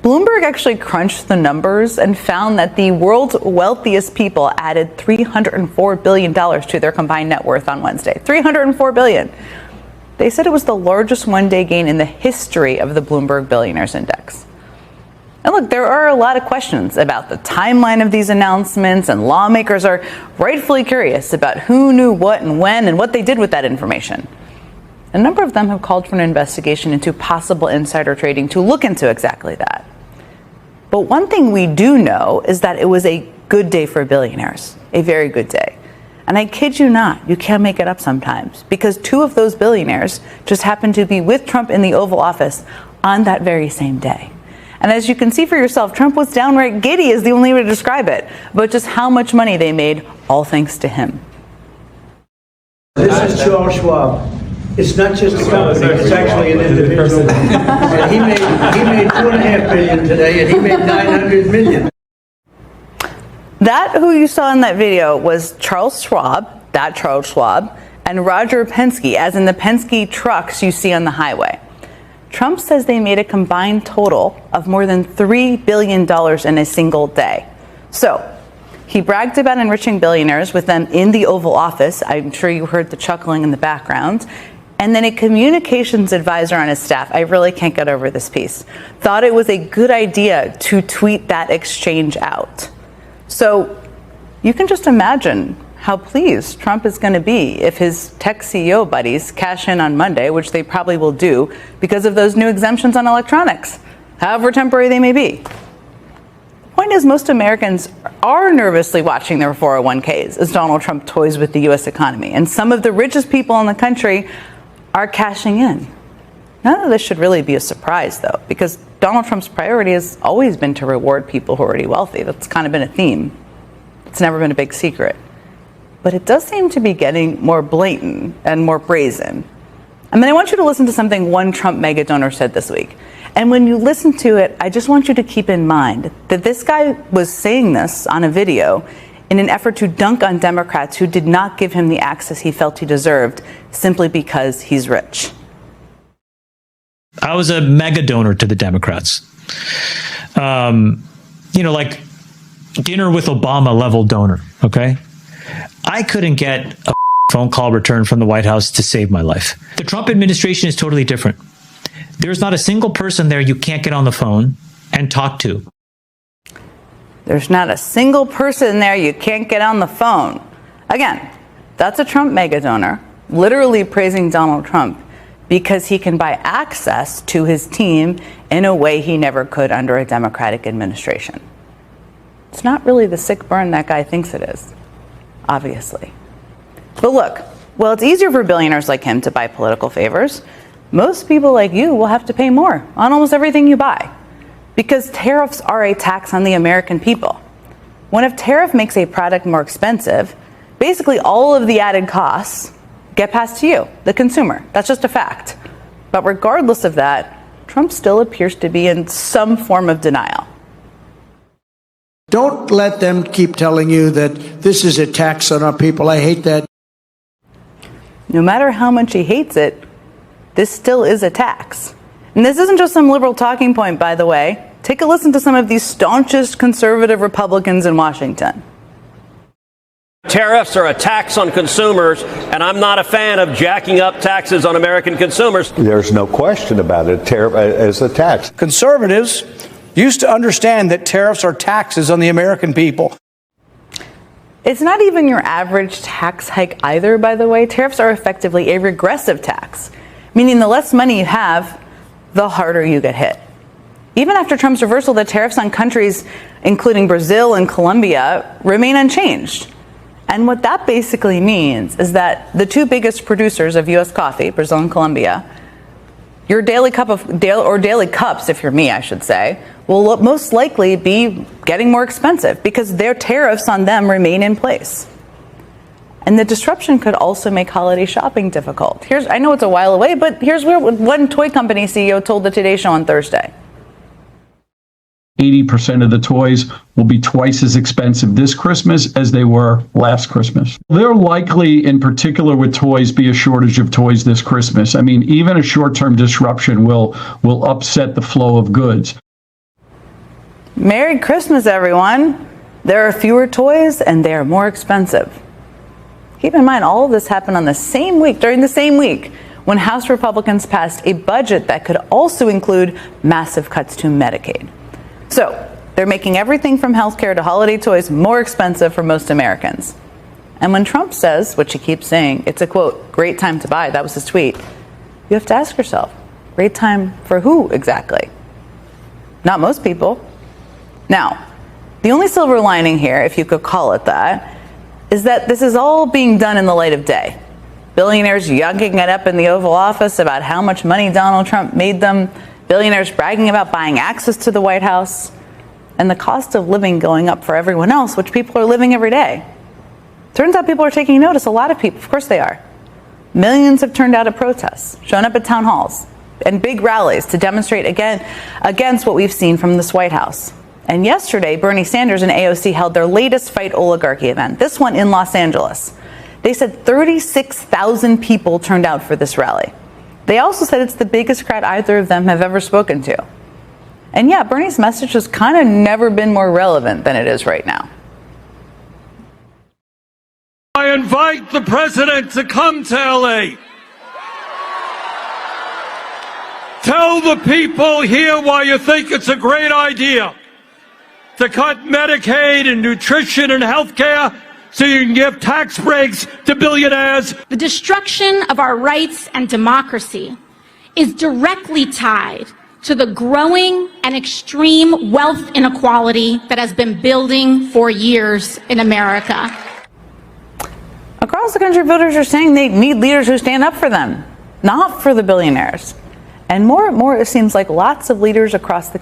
Bloomberg actually crunched the numbers and found that the world's wealthiest people added $304 billion to their combined net worth on Wednesday. $304 billion. They said it was the largest one-day gain in the history of the Bloomberg Billionaires Index. And look, there are a lot of questions about the timeline of these announcements, and lawmakers are rightfully curious about who knew what and when and what they did with that information. A number of them have called for an investigation into possible insider trading to look into exactly that. But one thing we do know is that it was a good day for billionaires, a very good day. And I kid you not, you can't make it up sometimes, because two of those billionaires just happened to be with Trump in the Oval Office on that very same day. And as you can see for yourself, Trump was downright giddy is the only way to describe it, but just how much money they made, all thanks to him. This is Charles Schwab. It's not just a company, it's actually an individual. And he made $2.5 billion today, and he made $900 million. That who you saw in that video was Charles Schwab, that Charles Schwab, and Roger Penske, as in the Penske trucks you see on the highway. Trump says they made a combined total of more than $3 billion in a single day. So he bragged about enriching billionaires with them in the Oval Office. I'm sure you heard the chuckling in the background. And then a communications advisor on his staff, I really can't get over this piece, thought it was a good idea to tweet that exchange out. So you can just imagine how pleased Trump is going to be if his tech CEO buddies cash in on Monday, which they probably will do because of those new exemptions on electronics, however temporary they may be. The point is, most Americans are nervously watching their 401ks as Donald Trump toys with the U.S. economy. And some of the richest people in the country are cashing in. None of this should really be a surprise, though, because Donald Trump's priority has always been to reward people who are already wealthy. That's kind of been a theme. It's never been a big secret. But it does seem to be getting more blatant and more brazen. And then I want you to listen to something one Trump mega donor said this week. And when you listen to it, I just want you to keep in mind that this guy was saying this on a video in an effort to dunk on Democrats who did not give him the access he felt he deserved simply because he's rich. I was a mega donor to the Democrats. Like dinner with Obama level donor, okay? I couldn't get a phone call returned from the White House to save my life. The Trump administration is totally different. There's not a single person there you can't get on the phone and talk to. There's not a single person there you can't get on the phone. Again, that's a Trump mega donor, literally praising Donald Trump because he can buy access to his team in a way he never could under a Democratic administration. It's not really the sick burn that guy thinks it is, obviously. But look, well, it's easier for billionaires like him to buy political favors. Most people like you will have to pay more on almost everything you buy, because tariffs are a tax on the American people. When a tariff makes a product more expensive, basically all of the added costs get passed to you, the consumer. That's just a fact. But regardless of that, Trump still appears to be in some form of denial. Don't let them keep telling you that this is a tax on our people. I hate that. No matter how much he hates it, this still is a tax. And this isn't just some liberal talking point, by the way. Take a listen to some of these staunchest conservative Republicans in Washington. Tariffs are a tax on consumers, and I'm not a fan of jacking up taxes on American consumers. There's no question about it. Tariff is a tax. Conservatives used to understand that tariffs are taxes on the American people. It's not even your average tax hike either, by the way. Tariffs are effectively a regressive tax, meaning the less money you have, the harder you get hit. Even after Trump's reversal, the tariffs on countries, including Brazil and Colombia, remain unchanged. And what that basically means is that the two biggest producers of U.S. coffee, Brazil and Colombia, your daily cups, if you're me, I should say, will most likely be getting more expensive because their tariffs on them remain in place. And the disruption could also make holiday shopping difficult. I know it's a while away, but here's what one toy company CEO told the Today Show on Thursday. 80% of the toys will be twice as expensive this Christmas as they were last Christmas. There'll likely, in particular with toys, be a shortage of toys this Christmas. I mean, even a short-term disruption will upset the flow of goods. Merry Christmas, everyone. There are fewer toys and they are more expensive. Keep in mind, all of this happened on the same week, during the same week, when House Republicans passed a budget that could also include massive cuts to Medicaid. So they're making everything from healthcare to holiday toys more expensive for most Americans. And when Trump says, which he keeps saying, it's a quote, great time to buy, that was his tweet, you have to ask yourself, great time for who exactly? Not most people. Now, the only silver lining here, if you could call it that, is that this is all being done in the light of day. Billionaires yucking it up in the Oval Office about how much money Donald Trump made them, billionaires bragging about buying access to the White House, and the cost of living going up for everyone else, which people are living every day. Turns out people are taking notice, a lot of people, of course they are. Millions have turned out at protests, shown up at town halls, and big rallies to demonstrate against what we've seen from this White House. And yesterday, Bernie Sanders and AOC held their latest Fight Oligarchy event, this one in Los Angeles. They said 36,000 people turned out for this rally. They also said it's the biggest crowd either of them have ever spoken to. And yeah, Bernie's message has kind of never been more relevant than it is right now. I invite the president to come to LA. Tell the people here why you think it's a great idea to cut Medicaid and nutrition and health care so you can give tax breaks to billionaires. The destruction of our rights and democracy is directly tied to the growing and extreme wealth inequality that has been building for years in America. Across the country, voters are saying they need leaders who stand up for them, not for the billionaires. And more and more, it seems like lots of leaders across the country